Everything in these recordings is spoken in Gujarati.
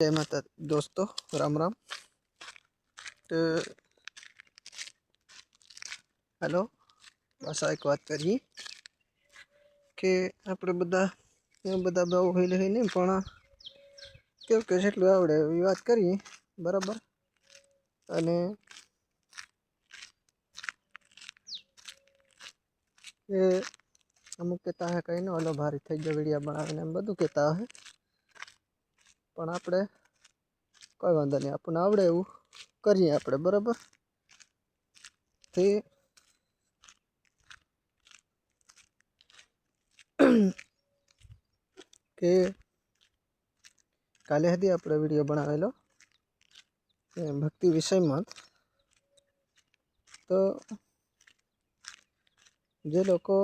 जय माता दोस्तों, राम राम। तो हेलो, बस एक बात करिए कि આપણે બધા બહુ હેલી નહીં પણ કેવું કે જેટલું આવડે એવી વાત કરીએ, બરાબર. અને એ અમુક કહેતા હે કંઈ ન હલો ભારી થઈ ગયો વિડીયો બનાવીને એમ બધું કહેતા હે, પણ આપણે કોઈ વાંધો નહીં, આપણને આવડે એવું કરીએ આપણે, બરાબર. તે કે કાલે હતી આપણે વિડીયો બનાવેલો ભક્તિ વિષયમાં. તો જે લોકો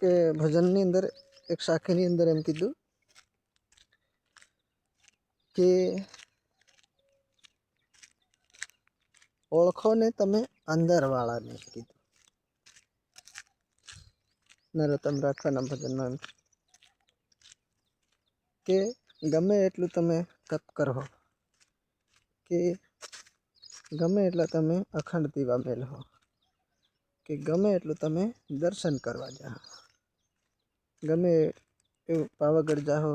કે ભજનની અંદર એક સાખીની અંદર એમ કીધું કે ઓળખો ને તમે અંદરવાળાને, કીધું નરોત્તમ રાખવાના ભજનમાં, કે ગમે એટલું તમે તપ કરો, કે ગમે એટલા તમે અખંડ દીવા મેળવો, કે ગમે એટલું તમે દર્શન કરવા જાઓ, ગમે એવું પાવાગઢ જાઓ,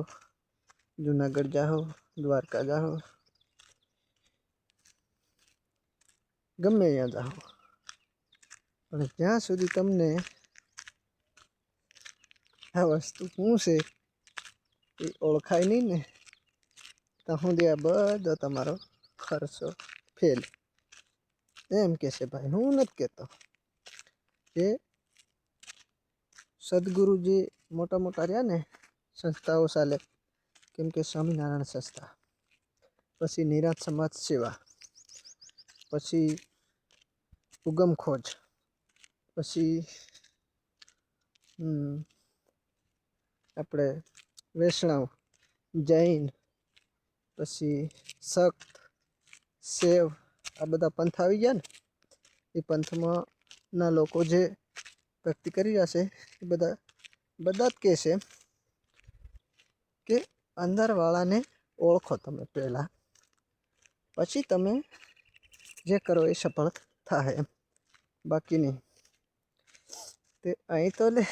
જુનાગઢ જાઓ, દ્વારકા જાઓ, ગમે ત્યાં જાઓ, પણ જ્યાં સુધી તમને આ વસ્તુ શું છે એ ઓળખાય નહીં ને, ત્યાં સુધી આ બધો તમારો ખર્ચો ફેલ. એમ કહેશે ભાઈ, હું નથી કહેતો કે સદગુરુ જે મોટા મોટા રહ્યા ને સંસ્થાઓ ચાલે, કેમ કે સ્વામિનારાયણ સંસ્થા, પછી નિરાંત સમાજ સેવા, પછી ઉગમ ખોજ, પછી આપણે વૈષ્ણવ, જૈન, પછી સખ્ત, સેવ, આ બધા પંથ આવી ગયા ને. એ પંથમાં ના લોકો જે ભક્તિ કરી રહ્યા છે એ બધા જ કહે છે કે અંદરવાળાને ઓળખો તમે પહેલાં, પછી તમે જે કરો એ સફળ થાય એમ, બાકી નહીં. તે અહીં તો લે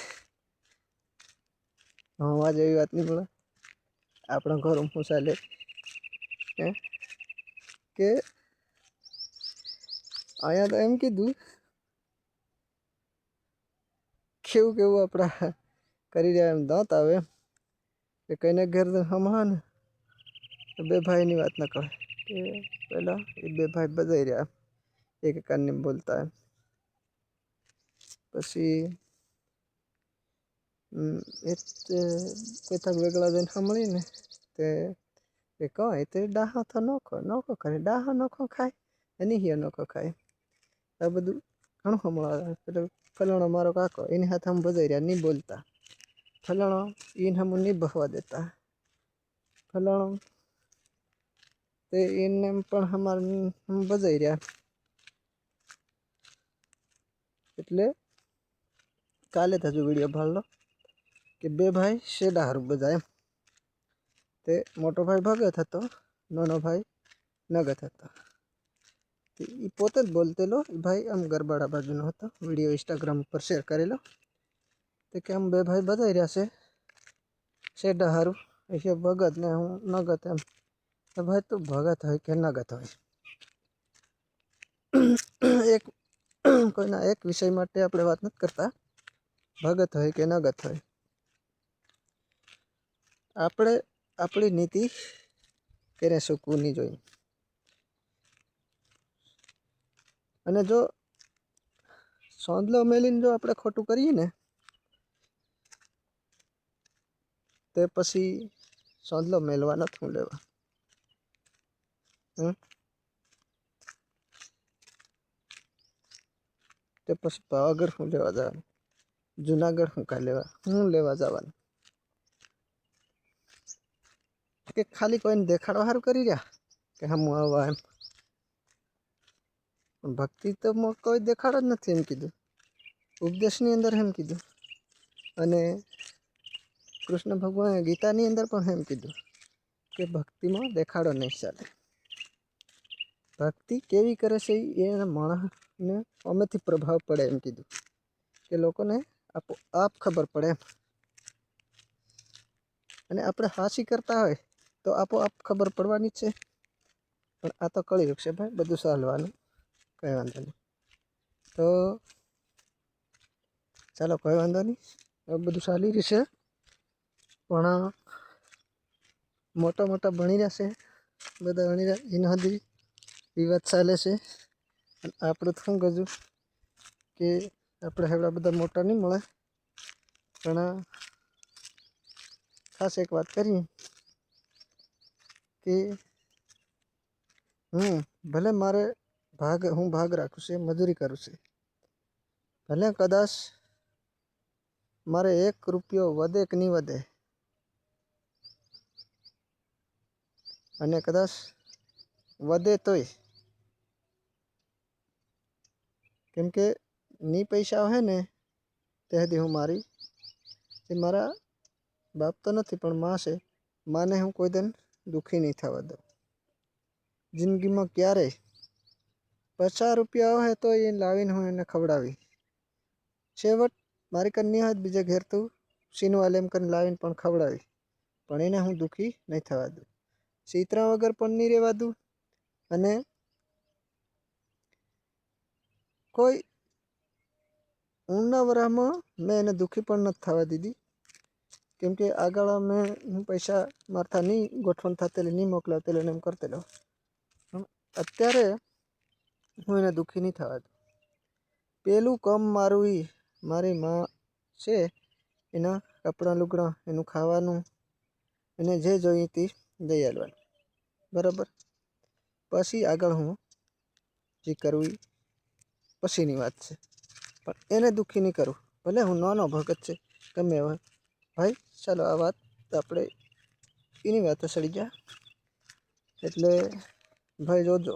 હવા જેવી વાત નહીં મળે. આપણા ઘર હું ચાલે કે અહીંયા તો એમ કીધું કેવું આપણા કરી રહ્યા એમ દાંત આવે કે કઈને ઘેર હમણાં ને બે ભાઈની વાત ન કરે, કે પહેલાં એ બે ભાઈ બધાઈ રહ્યા એક કાનને બોલતા એમ. પછી એ કથા વેગળા જઈને સાંભળીને તે એ કહે તે ડાહો તો નોખો કરે, ડાહો નોખો ખાય એની હિયો નોખો ખાય. આ બધું ઘણું સંભળાવે. પેલો ફલાણો મારો કાકો એની સાથે આમ બધાઈ રહ્યા, નહીં બોલતા. ફલાણો એને હમ નહીં બહવા દેતા, ફલાણો તે એને પણ અમારે બજાઈ રહ્યા. એટલે કાલે જ હજુ વિડીયો ભાળલો કે બે ભાઈ શેડા હારું બધા એમ. તે મોટો ભાઈ ભગત હતો, નાનો ભાઈ નગત હતો. એ પોતે જ બોલતેલો ભાઈ આમ ગરબાડા બાજુનો હતો. વિડીયો ઇન્સ્ટાગ્રામ ઉપર શેર કરેલો. તે કે આમ બે ભાઈ બધાઈ રહ્યા છે શેડા હારું, એ ભગત ને હું નગત એમ. તો ભાઈ તું ભગત હોય કે નગત હોય, એક કોઈના એક વિષય માટે આપણે વાત નથી કરતા, ભગત હોય કે નગત હોય. આપણે આપણી નીતિ કરે શકવું નહીં જોઈએ. અને જો સોંદલો મેલીને જો આપણે ખોટું કરીએ ને, તે પછી સોંદલો મેલવા નથી હું લેવા. તે પછી પાવાગઢ હું લેવા જવાનું, જુનાગઢ હું કાંઈ લેવા જવાનું. કે ખાલી કોઈને દેખાડવા સારું કરી રહ્યા કે હમ આવા એમ. ભક્તિ તો કોઈ દેખાડો જ નથી એમ કીધું, ઉપદેશની અંદર એમ કીધું અને કૃષ્ણ ભગવાને ગીતાની અંદર પણ એમ કીધું કે ભક્તિમાં દેખાડો નહીં ચાલે. ભક્તિ કેવી કરે છે એના માણસને અમેથી પ્રભાવ પડે એમ કીધું કે લોકોને આપોઆપ ખબર પડે એમ. અને આપણે હાસી કરતા હોય તો આપોઆપ ખબર પડવાની જ છે. પણ આ તો કળિયુગ છે ભાઈ, બધું ચાલવાનું, કંઈ વાંધો નહીં. તો ચાલો કંઈ વાંધો નહીં, હવે બધું ચાલી રહેશે. પણ મોટા ભણી રહ્યા છે, બધા ભણી રહ્યા એના સુધી વિવાદ ચાલે છે. અને આપણે તો શું કહેશું કે આપણે એવડા બધા મોટા નહીં મળે. પણ ખાસ એક વાત કરીએ કે ભલે મારે હું ભાગ રાખું છું, મજૂરી કરું છું, ભલે કદાચ મારે 1 રૂપિયો વધે કે નહીં વધે, અને કદાચ વધે તોય, કેમ કે ની પૈસા આવે ને ત્યાંથી હું મારા બાપ તો નથી પણ માં છે, માને હું કોઈ દિન દુઃખી નહીં થવા દઉં જિંદગીમાં ક્યારેય. 50 રૂપિયા આવે તો એ લાવીને હું એને ખવડાવી, છેવટ મારી કન્યા હોય બીજા ઘેર તું સીનવાલે એમ કરીને લાવીને પણ ખવડાવી, પણ એને હું દુઃખી નહીં થવા દઉં. ચિત્રા વગર પણ નહીં રહેવા દઉં, અને કોઈ ઊંડા વરામાં મેં એને દુઃખી પણ નથી થવા દીધી. કેમ કે આગળ હું પૈસા મારતા નહીં ગોઠવણ થતેલી નહીં મોકલાવતેલો એને એમ કરતેલો, અત્યારે હું એને દુઃખી નહીં થવા દઉં. પેલું કામ મારું એ મારી માં છે, એના કપડાં લુગડાં, એનું ખાવાનું, એને જે જોઈએ તે દઈ આવવાનું, બરાબર. પછી આગળ હું જે કરવું એ પછીની વાત છે, પણ એને દુઃખી નહીં કરું. ભલે હું નાનો ભગત છે ગમે હોય ભાઈ. ચાલો આ વાત આપણે એની વાતે સડી ગયા. એટલે ભાઈ જોજો,